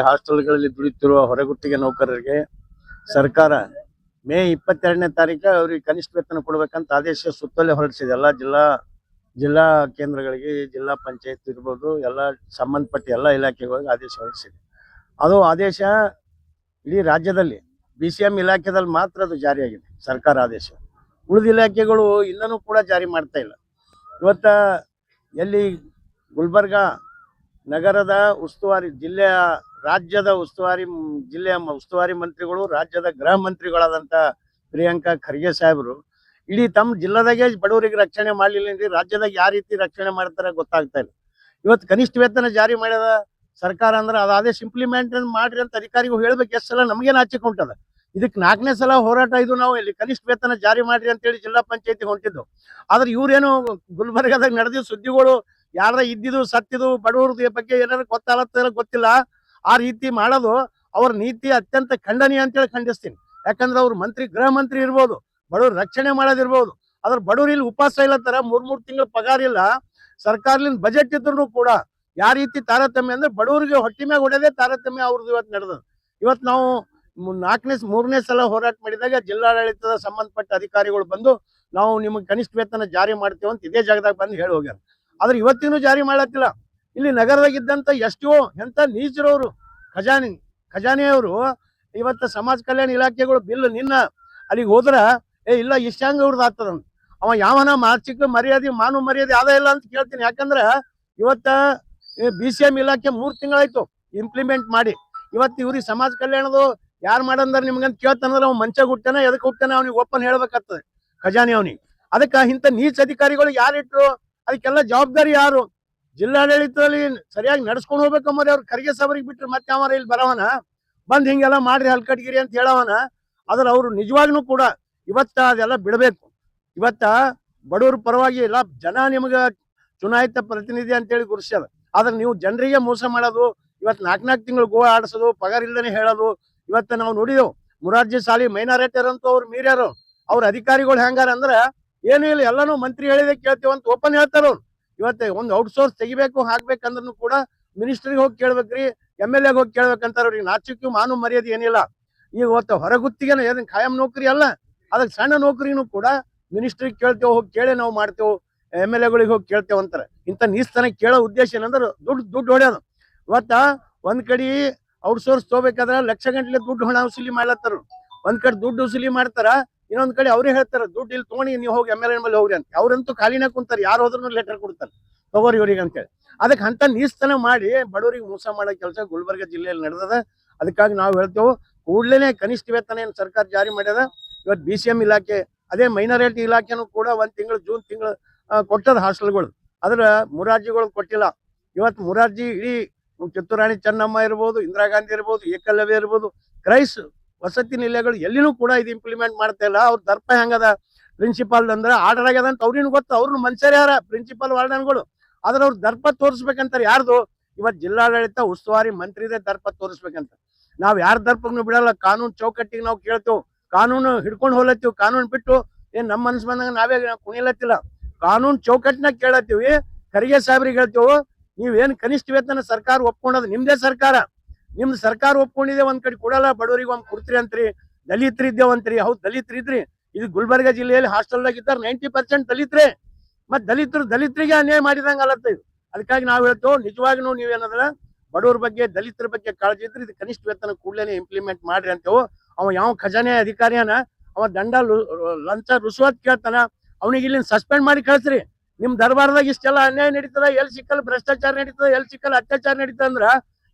ಹಾಸ್ಟೆಲ್ಗಳಲ್ಲಿ ದುಡಿಯುತ್ತಿರುವ ಹೊರಗುತ್ತಿಗೆ ನೌಕರರಿಗೆ ಸರ್ಕಾರ ಮೇ 22ನೇ ತಾರೀಕು ಅವರಿಗೆ ಕನಿಷ್ಠ ವೇತನ ಕೊಡಬೇಕಂತ ಆದೇಶ ಸುತ್ತೋಲೆ ಹೊರಡಿಸಿದೆ. ಎಲ್ಲ ಜಿಲ್ಲಾ ಕೇಂದ್ರಗಳಿಗೆ, ಜಿಲ್ಲಾ ಪಂಚಾಯತ್ ಇರ್ಬೋದು, ಎಲ್ಲ ಸಂಬಂಧಪಟ್ಟ ಎಲ್ಲ ಇಲಾಖೆಗಳಿಗೆ ಆದೇಶ ಹೊರಡಿಸಿದೆ. ಅದು ಆದೇಶ ಇಡೀ ರಾಜ್ಯದಲ್ಲಿ BCM ಇಲಾಖೆದಲ್ಲಿ ಮಾತ್ರ ಅದು ಜಾರಿಯಾಗಿದೆ, ಸರ್ಕಾರ ಆದೇಶ. ಉಳಿದ ಇಲಾಖೆಗಳು ಇನ್ನೂ ಕೂಡ ಜಾರಿ ಮಾಡ್ತಾ ಇಲ್ಲ. ಇವತ್ತ ಎಲ್ಲಿ ಗುಲ್ಬರ್ಗ ನಗರದ ಉಸ್ತುವಾರಿ ರಾಜ್ಯದ ಜಿಲ್ಲೆಯ ಉಸ್ತುವಾರಿ ಮಂತ್ರಿಗಳು, ರಾಜ್ಯದ ಗೃಹ ಮಂತ್ರಿಗಳಾದಂಥ ಪ್ರಿಯಾಂಕಾ ಖರ್ಗೆ ಸಾಹೇಬರು ಇಡೀ ತಮ್ಮ ಜಿಲ್ಲಾದಾಗೆ ಬಡವರಿಗೆ ರಕ್ಷಣೆ ಮಾಡಲಿಲ್ಲ ಅಂದ್ರೆ ರಾಜ್ಯದಾಗ ಯಾವ ರೀತಿ ರಕ್ಷಣೆ ಮಾಡ್ತಾರೆ ಗೊತ್ತಾಗ್ತಾ ಇಲ್ಲ. ಇವತ್ತು ಕನಿಷ್ಠ ವೇತನ ಜಾರಿ ಮಾಡಿದ ಸರ್ಕಾರ ಅಂದ್ರೆ ಅದು ಆದೇಶ ಇಂಪ್ಲಿಮೆಂಟ್ ಮಾಡ್ರಿ ಅಂತ ಅಧಿಕಾರಿಗಳು ಹೇಳ್ಬೇಕು. ಎಷ್ಟು ಸಲ ನಮಗೇನು ಹಚ್ಚಿಕೊಂಟದ. ಇದಕ್ಕೆ 4ನೇ ಸಲ ಹೋರಾಟ ಇದು. ನಾವು ಇಲ್ಲಿ ಕನಿಷ್ಠ ವೇತನ ಜಾರಿ ಮಾಡ್ರಿ ಅಂತೇಳಿ ಜಿಲ್ಲಾ ಪಂಚಾಯತಿಗೆ ಹೊಂಟಿದ್ದು. ಆದ್ರೆ ಇವ್ರೇನು ಗುಲ್ಬರ್ಗದಾಗ ನಡೆದಿದ್ದ ಸುದ್ದಿಗಳು ಯಾರ ಇದ್ದಿದ್ದು ಸತ್ತಿದ್ದು ಬಡವರ ಬಗ್ಗೆ ಏನಾದ್ರು ಗೊತ್ತಿಲ್ಲ. ಆ ರೀತಿ ಮಾಡೋದು ಅವ್ರ ನೀತಿ ಅತ್ಯಂತ ಖಂಡನೀಯ ಅಂತೇಳಿ ಖಂಡಿಸ್ತೀನಿ. ಯಾಕಂದ್ರೆ ಅವ್ರು ಗೃಹ ಮಂತ್ರಿ ಇರ್ಬೋದು, ಬಡವ್ರ ರಕ್ಷಣೆ ಮಾಡೋದಿರ್ಬೋದು, ಅದ್ರ ಬಡವ್ರು ಇಲ್ಲಿ ಉಪವಾಸ ಇಲ್ಲತ್ತಾರ. 3 ತಿಂಗಳ ಪಗಾರ ಇಲ್ಲ. ಸರ್ಕಾರದಿಂದ ಬಜೆಟ್ ಇದ್ರು ಕೂಡ ಯಾವ ರೀತಿ ತಾರತಮ್ಯ ಅಂದ್ರೆ ಬಡವರಿಗೆ ಹೊಟ್ಟಿ ಮ್ಯಾಗ ಹೊಡೆದೇ ತಾರತಮ್ಯ ಅವ್ರದ್ದು ಇವತ್ತು ನಡೆದದು. ಇವತ್ತು ನಾವು 3ನೇ ಸಲ ಹೋರಾಟ ಮಾಡಿದಾಗ ಜಿಲ್ಲಾಡಳಿತದ ಸಂಬಂಧಪಟ್ಟ ಅಧಿಕಾರಿಗಳು ಬಂದು ನಾವು ನಿಮಗೆ ಕನಿಷ್ಠ ವೇತನ ಜಾರಿ ಮಾಡ್ತೇವೆ ಅಂತ ಇದೇ ಜಾಗದಾಗ ಬಂದು ಹೇಳಿ ಹೋಗ್ಯಾರ. ಆದ್ರೆ ಇವತ್ತಿನೂ ಜಾರಿ ಮಾಡತ್ತಿಲ್ಲ. ಇಲ್ಲಿ ನಗರದಾಗಿದ್ದಂತ ಎಷ್ಟೋ ಎಂತ ನೀಚರವರು ಖಜಾನೆಯವರು ಇವತ್ತು ಸಮಾಜ ಕಲ್ಯಾಣ ಇಲಾಖೆಗಳು ಬಿಲ್ ನಿನ್ನ ಅಲ್ಲಿಗೆ ಹೋದ್ರ ಇಲ್ಲ ಇಷ್ಟಾಂಗ ಅವ್ರದ್ದು ಆಗ್ತದ. ಅವ ಯಾವನ ಮಾನಸಿಕ ಮರ್ಯಾದೆ ಮಾನವ ಮರ್ಯಾದೆ ಆದ ಇಲ್ಲ ಅಂತ ಕೇಳ್ತೀನಿ. ಯಾಕಂದ್ರೆ ಇವತ್ತ BCM ಇಲಾಖೆ 3 ತಿಂಗಳಾಯ್ತು ಇಂಪ್ಲಿಮೆಂಟ್ ಮಾಡಿ. ಇವತ್ತು ಇವ್ರಿಗೆ ಸಮಾಜ ಕಲ್ಯಾಣದು ಯಾರು ಮಾಡಂದ್ರೆ ನಿಮ್ಗಂತ ಕೇಳ್ತಾನಂದ್ರೆ ಅವ್ನು ಮಂಚ ಹುಟ್ಟಾನ ಎದಕ್ಕೆ ಹುಟ್ಟಾನ ಅವ್ನಿಗೆ ಒಪ್ಪನ್ ಹೇಳ್ಬೇಕಾಗ್ತದೆ ಖಜಾನೆ ಅವನಿಗೆ. ಅದಕ್ಕೆ ಇಂಥ ನೀಚ ಅಧಿಕಾರಿಗಳು ಯಾರಿಟ್ರು, ಅದಕ್ಕೆಲ್ಲ ಜವಾಬ್ದಾರಿ ಯಾರು? ಜಿಲ್ಲಾಡಳಿತದಲ್ಲಿ ಸರಿಯಾಗಿ ನಡ್ಸ್ಕೊಂಡು ಹೋಗ್ಬೇಕಂಬರಿ ಅವ್ರು ಖರ್ಗೆ ಸಾಬ್ರಿಗೆ ಬಿಟ್ರೆ ಮತ್ತೆ ಅವರ ಇಲ್ಲಿ ಬರವನ ಬಂದ್ ಹಿಂಗೆಲ್ಲ ಮಾಡ್ರಿ ಹಲ್ಕಟ್ಗಿರಿ ಅಂತ ಹೇಳವನ. ಆದ್ರೆ ಅವ್ರು ನಿಜವಾಗ್ಲೂ ಕೂಡ ಇವತ್ತ ಅದೆಲ್ಲ ಬಿಡಬೇಕು. ಇವತ್ತ ಬಡವ್ರ ಪರವಾಗಿ ಎಲ್ಲ ಜನ ನಿಮ್ಗೆ ಚುನಾಯಿತ ಪ್ರತಿನಿಧಿ ಅಂತೇಳಿ ಗುರುಸ್ಯದ. ಆದ್ರೆ ನೀವು ಜನರಿಗೆ ಮೋಸ ಮಾಡೋದು, ಇವತ್ತು 4 ತಿಂಗಳು ಗೋವಾ ಆಡಿಸೋದು, ಪಗಾರ ಇಲ್ಲದೇ ಹೇಳೋದು. ಇವತ್ತು ನಾವು ನೋಡಿದೆವು ಮುರಾರ್ಜಿ ಸಾಲಿ ಮೈನಾರಿಟಿಯರ್ ಅಂತೂ ಅವ್ರು ಮೀರ್ಯಾರು. ಅವ್ರ ಅಧಿಕಾರಿಗಳು ಹೆಂಗಾರ ಅಂದ್ರೆ ಏನೂ ಇಲ್ಲ, ಎಲ್ಲಾನು ಮಂತ್ರಿ ಹೇಳಿದೆ ಕೇಳ್ತೇವೆ ಅಂತ ಓಪನ್ ಹೇಳ್ತಾರ ಅವ್ರು. ಇವತ್ತೆ ಒಂದು ಔಟ್ಸೋರ್ಸ್ ತೆಗಿಬೇಕು ಹಾಕ್ಬೇಕಂದ್ರೂ ಕೂಡ ಮಿನಿಸ್ಟ್ರಿಗೆ ಹೋಗಿ ಕೇಳ್ಬೇಕ್ರಿ, MLA ಹೋಗಿ ಕೇಳ್ಬೇಕಂತಾರ. ಅವ್ರಿಗೆ ನಾಚಿಕೆ ಮಾನವ ಮರ್ಯಾದೆ ಏನಿಲ್ಲ. ಈಗ ಇವತ್ತು ಹೊರಗುತ್ತಿಗೆನ ಏನ್ ಖಾಯಂ ನೌಕರಿ ಅಲ್ಲ, ಅದಕ್ಕೆ ಸಣ್ಣ ನೌಕರಿನೂ ಕೂಡ ಮಿನಿಸ್ಟ್ರಿಗೆ ಕೇಳ್ತೇವೆ, ಹೋಗಿ ಕೇಳಿ ನಾವು ಮಾಡ್ತೇವೆ, MLA ಹೋಗಿ ಕೇಳ್ತೇವೆ ಅಂತಾರೆ. ಇಂಥ ನೀಸ್ತನ ಕೇಳೋ ಉದ್ದೇಶ ಏನಂದ್ರೆ ದುಡ್ಡು ಹೊಡ್ಯೋದು. ಇವತ್ತ ಒಂದ್ ಕಡೆ ಔಟ್ಸೋರ್ಸ್ ತಗೋಬೇಕಾದ್ರೆ ಲಕ್ಷ ಗಂಟ್ಲೆ ದುಡ್ಡು ಹಣ ವಸೂಲಿ ಮಾಡ್ಲತ್ತಾರ. ಒಂದ್ ಕಡೆ ದುಡ್ಡು ವಸೂಲಿ ಮಾಡ್ತಾರ, ಇನ್ನೊಂದ್ ಕಡೆ ಅವ್ರೇ ಹೇಳ್ತಾರ ದುಡ್ಡು ಇಲ್ಲಿ ತಗೊಂಡಿ ನೀವು ಹೋಗಿ MLA ಮೇಲೆ ಹೋಗ್ರಿ ಅಂತ. ಅವ್ರಂತೂ ಖಾಲಿನ ಕುಂತಾರೆ, ಯಾರು ಹೋದ್ರೂ ಲೆಟರ್ ಕೊಡ್ತಾರೆ ತಗೋರಿ ಇವ್ರಿಗೆ ಅಂತೇಳಿ. ಅದಕ್ಕೆ ಅಂತ ನೀಸ್ತನ ಮಾಡಿ ಬಡವರಿಗೆ ಮೋಸ ಮಾಡೋ ಕೆಲಸ ಗುಲ್ಬರ್ಗ ಜಿಲ್ಲೆಯಲ್ಲಿ ನಡೆದದ. ಅದಕ್ಕಾಗಿ ನಾವು ಹೇಳ್ತೇವೆ ಕೂಡ್ಲೇನೆ ಕನಿಷ್ಠ ವೇತನ ಏನು ಸರ್ಕಾರ ಜಾರಿ ಮಾಡ್ಯದ. ಇವತ್ತು BCM ಇಲಾಖೆ ಅದೇ ಮೈನಾರಿಟಿ ಇಲಾಖೆನೂ ಕೂಡ 1 ತಿಂಗಳು ಜೂನ್ ತಿಂಗಳು ಕೊಟ್ಟದ ಹಾಸ್ಟೆಲ್ಗಳು. ಅದ್ರ ಮುರಾರ್ಜಿಗಳು ಕೊಟ್ಟಿಲ್ಲ. ಇವತ್ತು ಮುರಾರ್ಜಿ ಇಡೀ ಕಿತ್ತೂರಾಣಿ ಚೆನ್ನಮ್ಮ ಇರ್ಬೋದು, ಇಂದಿರಾ ಗಾಂಧಿ ಇರ್ಬೋದು, ಏಕಲವ್ಯ ಇರ್ಬೋದು, ಕ್ರೈಸ್ ವಸತಿ ನಿಲಯಗಳು ಎಲ್ಲಿನೂ ಕೂಡ ಇದು ಇಂಪ್ಲಿಮೆಂಟ್ ಮಾಡ್ತಾ ಇಲ್ಲ. ಅವ್ರ ದರ್ಪ ಹೆಂಗದ ಪ್ರಿನ್ಸಿಪಾಲ್ ಅಂದ್ರೆ ಆರ್ಡರ್ ಆಗ್ಯದ ಅಂತ ಅವ್ರಿಗೂ ಗೊತ್ತು. ಅವ್ರನ್ನ ಮನುಷ್ಯರೇ ಯಾರ ಪ್ರಿನ್ಸಿಪಾಲ್ ವಾರ್ಡನ್ಗಳು. ಆದ್ರೆ ಅವ್ರ ದರ್ಪ ತೋರಿಸ್ಬೇಕಂತಾರೆ. ಯಾರ್ದು? ಇವತ್ತು ಜಿಲ್ಲಾಡಳಿತ ಉಸ್ತುವಾರಿ ಮಂತ್ರಿದೇ ದರ್ಪ ತೋರಿಸ್ಬೇಕಂತ. ನಾವ್ ಯಾರ ದರ್ಪನ್ನು ಬಿಡಲ್ಲ. ಕಾನೂನು ಚೌಕಟ್ಟಿಗೆ ನಾವು ಕೇಳ್ತೇವೆ, ಕಾನೂನು ಹಿಡ್ಕೊಂಡು ಹೋಲತ್ತೀವಿ. ಕಾನೂನು ಬಿಟ್ಟು ಏನ್ ನಮ್ಮ ಮನಸ್ಸು ಬಂದಂಗ ನಾವೇ ಕುಣಿಲತ್ತಿಲ್ಲ. ಕಾನೂನು ಚೌಕಟ್ಟಿನಾಗ ಕೇಳತ್ತೀವಿ. ಖರ್ಗೆ ಸಾಹೇಬ್ರಿಗೆ ಹೇಳ್ತೇವೆ, ನೀವೇನ್ ಕನಿಷ್ಠ ವೇತನ ಸರ್ಕಾರ ಒಪ್ಕೊಂಡದ್ ನಿಮ್ದೇ ಸರ್ಕಾರ, ನಿಮ್ದು ಸರ್ಕಾರ ಒಪ್ಕೊಂಡಿದೆ. ಒಂದ್ ಕಡೆ ಕೊಡಲ್ಲ ಬಡವರಿಗೆ ಒಂದ್ ಕೊಡ್ತೀರಿ ಅಂತ್ರಿ. ದಲಿತರು ಇದ್ದೇವಂತ್ರಿ. ಹೌದು ದಲಿತರು ಇದ್ರಿ. ಇದು ಗುಲ್ಬರ್ಗ ಜಿಲ್ಲೆಯಲ್ಲಿ ಹಾಸ್ಟೆಲ್ದಾಗ ಇದ್ದಾರೆ 90% ದಲಿತರೇ. ಮತ್ ದಲಿತರಿಗೆ ಅನ್ಯಾಯ ಮಾಡಿದಂಗ ಅಲ್ಲತ್ತ ಇದು. ಅದಕ್ಕಾಗಿ ನಾವು ಹೇಳ್ತೇವೆ, ನಿಜವಾಗ್ಲೂ ನೀವೇನದ್ರ ಬಡವರ ಬಗ್ಗೆ ದಲಿತರ ಬಗ್ಗೆ ಕಾಳಜಿ ಇದ್ರೆ ಇದು ಕನಿಷ್ಠ ವೇತನ ಕೂಡಲೇ ಇಂಪ್ಲಿಮೆಂಟ್ ಮಾಡ್ರಿ ಅಂತೇವು. ಅವ ಯಾವ ಖಜಾನೆ ಅಧಿಕಾರಿಯನ ಅವ ದಂಡ ಲಂಚ ರುಸುವತ್ ಕೇಳ್ತಾನ, ಅವನಿಗೆ ಇಲ್ಲಿ ಸಸ್ಪೆಂಡ್ ಮಾಡಿ ಕಳ್ಸ್ರಿ. ನಿಮ್ ದರ್ಬಾರದಾಗ ಇಷ್ಟೆಲ್ಲ ಅನ್ಯಾಯ ನಡೀತದ, ಎಲ್ಲಿ ಸಿಕ್ಕಲ್ ಭ್ರಷ್ಟಾಚಾರ ನಡೀತದ, ಎಲ್ಲಿ ಸಿಕ್ಕಲ್ ಅತ್ಯಾಚಾರ ನಡೀತದ ಅಂದ್ರ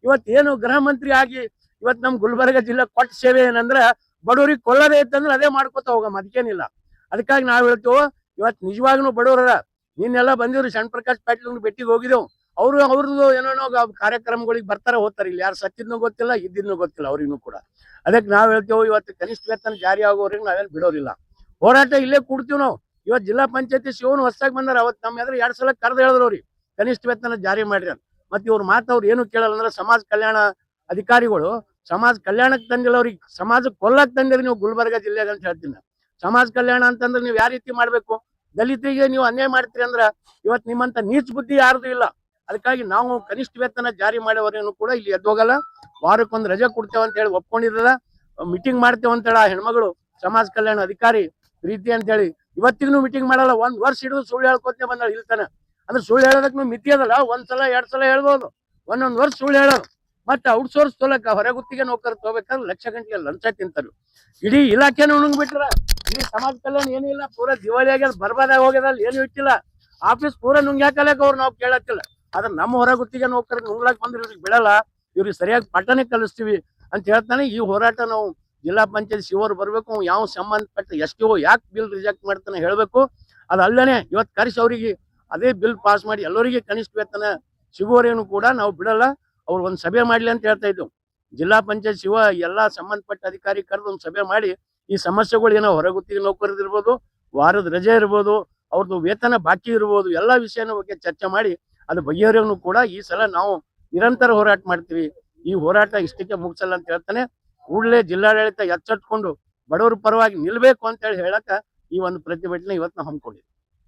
ಇವತ್ತೇನು ಗೃಹ ಮಂತ್ರಿ ಆಗಿ ಇವತ್ತು ನಮ್ ಗುಲ್ಬರ್ಗ ಜಿಲ್ಲೆ ಕೊಟ್ಟ ಸೇವೆ ಏನಂದ್ರ ಬಡವರಿಗೆ ಕೊಲ್ಲದೇ ಇತ್ತಂದ್ರೆ ಅದೇ ಮಾಡ್ಕೊತ ಹೋಗಮ್ಮ, ಅದಕ್ಕೇನಿಲ್ಲ. ಅದಕ್ಕಾಗಿ ನಾವ್ ಹೇಳ್ತೇವೆ ಇವತ್ತು ನಿಜವಾಗ್ಲೂ ಬಡವರ ನೀನೆಲ್ಲ ಬಂದಿದ್ರು ಶರಣ್ ಪ್ರಕಾಶ್ ಪಾಟೀಲ್ ಭೇಟಿಗೆ ಹೋಗಿದ್ದೆವು. ಅವ್ರದ್ದು ಏನೋ ಕಾರ್ಯಕ್ರಮಗಳಿಗೆ ಬರ್ತಾರೆ ಹೋಗ್ತಾರೆ. ಇಲ್ಲಿ ಯಾರು ಸತ್ತಿದ್ನೂ ಗೊತ್ತಿಲ್ಲ, ಇದ್ದಿದ್ನೂ ಗೊತ್ತಿಲ್ಲ ಅವ್ರಿಗೂ ಕೂಡ. ಅದಕ್ಕೆ ನಾವ್ ಹೇಳ್ತೇವೆ ಇವತ್ತು ಕನಿಷ್ಠ ವೇತನ ಜಾರಿ ಆಗೋರಿಗೆ ನಾವೇನು ಬಿಡೋರಿಲ್ಲ. ಹೋರಾಟ ಇಲ್ಲೇ ಕೂಡ್ತೀವಿ ನಾವು. ಇವತ್ತು ಜಿಲ್ಲಾ ಪಂಚಾಯತಿ ಶಿವನ್ ಹೊಸದಾಗಿ ಬಂದಾರ. ಅವತ್ತು ನಮ್ಮ ಎದುರು 2 ಸಲ ಕರೆದು ಹೇಳಿದ್ರು ಅವ್ರಿಗೆ ಕನಿಷ್ಠ ವೇತನ ಜಾರಿ ಮಾಡ್ರಿ ಅಂತ. ಮತ್ತೆ ಇವ್ರ ಮಾತು ಅವ್ರು ಏನು ಕೇಳಲ್ಲ. ಅಂದ್ರೆ ಸಮಾಜ ಕಲ್ಯಾಣ ಅಧಿಕಾರಿಗಳು ಸಮಾಜ ಕಲ್ಯಾಣಕ್ಕೆ ತಂದಿಲ್ಲ, ಅವ್ರಿಗೆ ಸಮಾಜ ಕೊಲ್ಲಕ್ ತಂದಿರಿ ನೀವು ಗುಲ್ಬರ್ಗ ಜಿಲ್ಲೆಗೆ ಅಂತ ಹೇಳ್ತೀನಿ. ಸಮಾಜ ಕಲ್ಯಾಣ ಅಂತಂದ್ರೆ ನೀವು ಯಾವ ರೀತಿ ಮಾಡ್ಬೇಕು? ದಲಿತರಿಗೆ ನೀವು ಅನ್ಯಾಯ ಮಾಡ್ತೀರಿ ಅಂದ್ರ ಇವತ್ತು ನಿಮ್ಮಂತ ನೀಚ ಬುದ್ಧಿ ಯಾರ್ದು ಇಲ್ಲ. ಅದಕ್ಕಾಗಿ ನಾವು ಕನಿಷ್ಠ ವೇತನ ಜಾರಿ ಮಾಡೋವರೇನು ಕೂಡ ಇಲ್ಲಿ ಎದ್ದೋಗಲ್ಲ. ವಾರಕ್ಕೊಂದು ರಜೆ ಕೊಡ್ತೇವೆ ಅಂತ ಹೇಳಿ ಒಪ್ಕೊಂಡಿರಲ್ಲ. ಮೀಟಿಂಗ್ ಮಾಡ್ತೇವೆ ಅಂತ ಹೇಳಿ ಆ ಹೆಣ್ಮಗಳು ಸಮಾಜ ಕಲ್ಯಾಣ ಅಧಿಕಾರಿ ಪ್ರೀತಿ ಅಂತ ಹೇಳಿ ಇವತ್ತಿಗೂ ಮೀಟಿಂಗ್ ಮಾಡಲ್ಲ. 1 ವರ್ಷ ಹಿಡಿದು ಸುಳ್ಳು ಹೇಳ್ಕೊತೇ ಬಂದಾಳ ಇಲ್ತಾನ. ಅಂದ್ರೆ ಸುಳ್ಳು ಹೇಳೋದಕ್ಕೆ ಮಿತಿ ಅದಲ್ಲ. 1 ಸಲ 2 ಸಲ ಹೇಳ್ಬೋದು, 1 ವರ್ಷ ಸುಳ್ಳು ಹೇಳೋದು. ಮತ್ತೆ ಔಟ್ಸೋರ್ಸ್ ತೊಲಕ ಹೊರಗುತ್ತಿಗೆ ನೌಕರ ತಗೋಬೇಕಾದ್ರೆ ಲಕ್ಷ ಗಂಟೆ ಲಂಚ ತಿಂತಾರೆ. ಇಡೀ ಇಲಾಖೆನ ಉಣಂಗ್ ಬಿಟ್ರ. ಇಡೀ ಸಮಾಜ ಕಲ್ಯಾಣ ಏನಿಲ್ಲ, ಪೂರಾ ದಿವಾಳಿ ಆಗ್ಯದ, ಬರ್ಬಾದಾಗ ಹೋಗ್ಯದ, ಏನು ಇಟ್ಟಿಲ್ಲ. ಆಫೀಸ್ ಪೂರಾ ನುಂಗ್ಯಾಕಲಕ್ ಅವ್ರು ನಾವು ಕೇಳತ್ತಿಲ್ಲ. ಆದ್ರೆ ನಮ್ಮ ಹೊರಗುತ್ತಿಗೆ ನೌಕರ ನುಂಗ್ಲಾಕ್ ಬಂದ್ರೆ ಇವ್ರಿಗೆ ಬಿಡಲ್ಲ. ಇವ್ರಿಗೆ ಸರಿಯಾಗಿ ಪಾಠನೇ ಕಲಿಸ್ತೀವಿ ಅಂತ ಹೇಳ್ತಾನೆ. ಈ ಹೋರಾಟ ನಾವು ಜಿಲ್ಲಾ ಪಂಚಾಯತ್ ಶಿವರು ಬರ್ಬೇಕು. ಯಾವ ಸಂಬಂಧಪಟ್ಟ ಎಷ್ಟೋ ಯಾಕೆ ಬಿಲ್ ರಿಜೆಕ್ಟ್ ಮಾಡ್ತಾನೆ ಹೇಳ್ಬೇಕು. ಅದಲ್ಲನೆ ಇವತ್ತು ಕರೆಸಿ ಅವರಿಗೆ ಅದೇ ಬಿಲ್ ಪಾಸ್ ಮಾಡಿ ಎಲ್ಲರಿಗೆ ಕನಿಷ್ಠ ವೇತನ ಸಿಗುವವರೇನು ಕೂಡ ನಾವು ಬಿಡಲ್ಲ. ಅವ್ರು ಒಂದು ಸಭೆ ಮಾಡ್ಲಿ ಅಂತ ಹೇಳ್ತಾ ಇದ್ವು. ಜಿಲ್ಲಾ ಪಂಚಾಯತ್ ಶಿವ ಎಲ್ಲಾ ಸಂಬಂಧಪಟ್ಟ ಅಧಿಕಾರಿ ಕರೆದು ಒಂದು ಸಭೆ ಮಾಡಿ ಈ ಸಮಸ್ಯೆಗಳು ಏನೋ ಹೊರಗುತ್ತಿಗೆ ನೌಕರದ್ದು ಇರ್ಬೋದು, ವಾರದ ರಜೆ ಇರ್ಬೋದು, ಅವ್ರದ್ದು ವೇತನ ಬಾಕಿ ಇರ್ಬೋದು, ಎಲ್ಲಾ ವಿಷಯನ ಬಗ್ಗೆ ಚರ್ಚೆ ಮಾಡಿ ಅದು ಬಗೆಹರಿಯೋನು ಕೂಡ ಈ ಸಲ ನಾವು ನಿರಂತರ ಹೋರಾಟ ಮಾಡ್ತೀವಿ. ಈ ಹೋರಾಟ ಇಷ್ಟಕ್ಕೆ ಮುಗಿಸಲ್ಲ ಅಂತ ಹೇಳ್ತಾನೆ. ಕೂಡಲೇ ಜಿಲ್ಲಾಡಳಿತ ಎಚ್ಚೆತ್ಕೊಂಡು ಬಡವರ ಪರವಾಗಿ ನಿಲ್ಬೇಕು ಅಂತ ಹೇಳಿ ಹೇಳಕ ಈ ಒಂದು ಪ್ರತಿಭಟನೆ ಇವತ್ತು ನಾವು ಹಮ್ಮಿಕೊಂಡಿದ್ವಿ.